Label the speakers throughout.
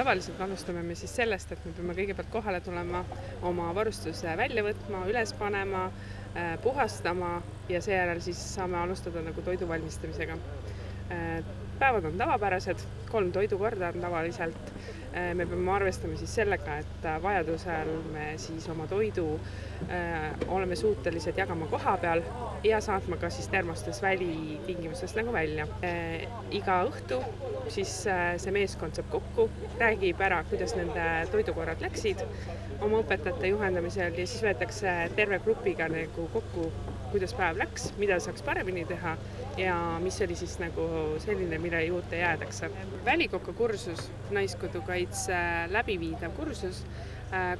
Speaker 1: Tavaliselt alustame me siis sellest, et me peame kõigepealt kohale tulema, oma varustuse välja võtma, üles panema, puhastama ja seejärel siis saame alustada nagu toidu valmistamisega. Päevad on tavapärased, 3 toidukorda on tavaliselt. Me peame arvestama siis sellega, et vajadusel me siis oma toidu oleme suutelised jagama koha peal ja saatma ka siis termostes välitingimustest nagu välja. Iga õhtu siis see meeskond saab kokku, räägib ära, kuidas nende toidukorrad läksid oma õpetajate juhendamisel ja siis võetakse terve grupiga nagu kokku, kuidas päev läks, mida saaks paremini teha ja mis oli siis nagu selline, mille juurde jäädakse. Välikoka kursus, naiskodukaitse läbiviidav kursus,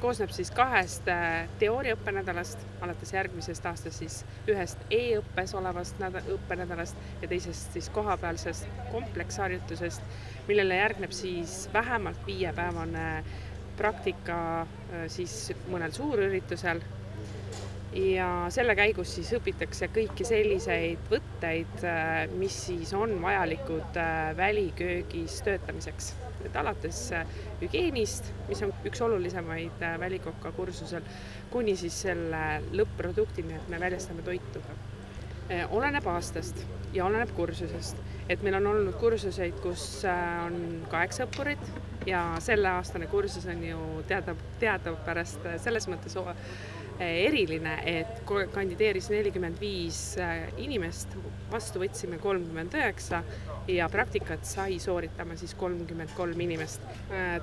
Speaker 1: koosneb siis 2 teooriaõppenädalast, alates järgmisest aastast siis 1 e-õppes olevast õppenädalast ja teisest siis kohapealsest kompleksharjutusest, millele järgneb siis vähemalt 5-päevane praktika siis mõnel suurüritusel. Ja selle käigus siis õpitakse kõiki selliseid võtteid, mis siis on vajalikud väliköögis töötamiseks. Et alates hügieenist, mis on üks olulisemaid välikoka kursusel, kuni siis selle lõpp-produktini, et me väljastame toitu. Oleneb aastast ja oleneb kursusest. Et meil on olnud kursuseid, kus on 8 õppurit ja selle aastane kursus on ju teadapärast selles mõttes eriline, et kandideeris 45 inimest, vastu võtsime 39 ja praktikat sai sooritama siis 33 inimest.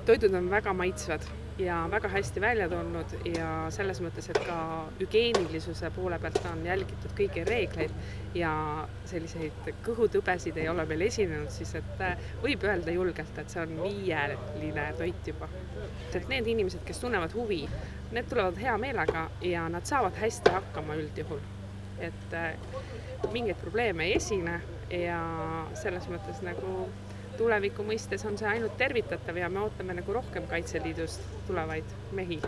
Speaker 1: Toidud on väga maitsvad ja väga hästi välja tulnud ja selles mõttes, et ka hügieenilisuse poole pealt on jälgitud kõigi reegleid ja selliseid kõhutõbesid ei ole meil esinenud, siis et võib öelda julgelt, et see on 5-line toit juba. Et need inimesed, kes tunnevad huvi, need tulevad hea meelega ja nad saavad hästi hakkama üldjuhul. Et mingeid probleeme ei esine ja selles mõttes nagu tuleviku mõistes on see ainult tervitatav ja me ootame nagu rohkem Kaitseliidust tulevaid mehi.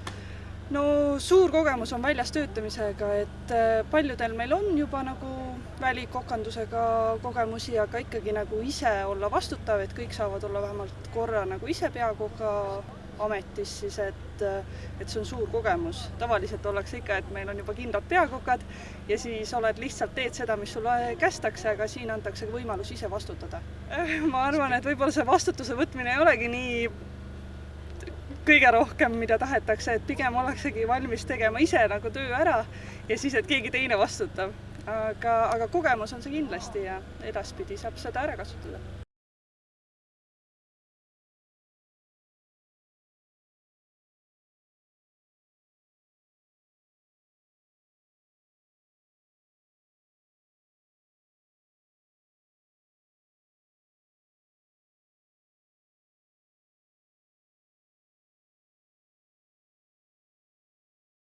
Speaker 2: No suur kogemus on väljas töötamisega, et paljudel meil on juba nagu välikokandusega kogemusi, aga ikkagi nagu ise olla vastutav, et kõik saavad olla vähemalt korra nagu ise peakoka ametis, siis et see on suur kogemus. Tavaliselt ollakse ikka, et meil on juba kindlad peakokad ja siis lihtsalt teed seda, mis sulle kästakse, aga siin antakse võimalus ise vastutada. Ma arvan, et võib-olla see vastutuse võtmine ei olegi nii kõige rohkem, mida tahetakse, et pigem oleksegi valmis tegema ise nagu töö ära ja siis, et keegi teine vastutab. Aga kogemus on see kindlasti ja edaspidi saab seda ära kasutada.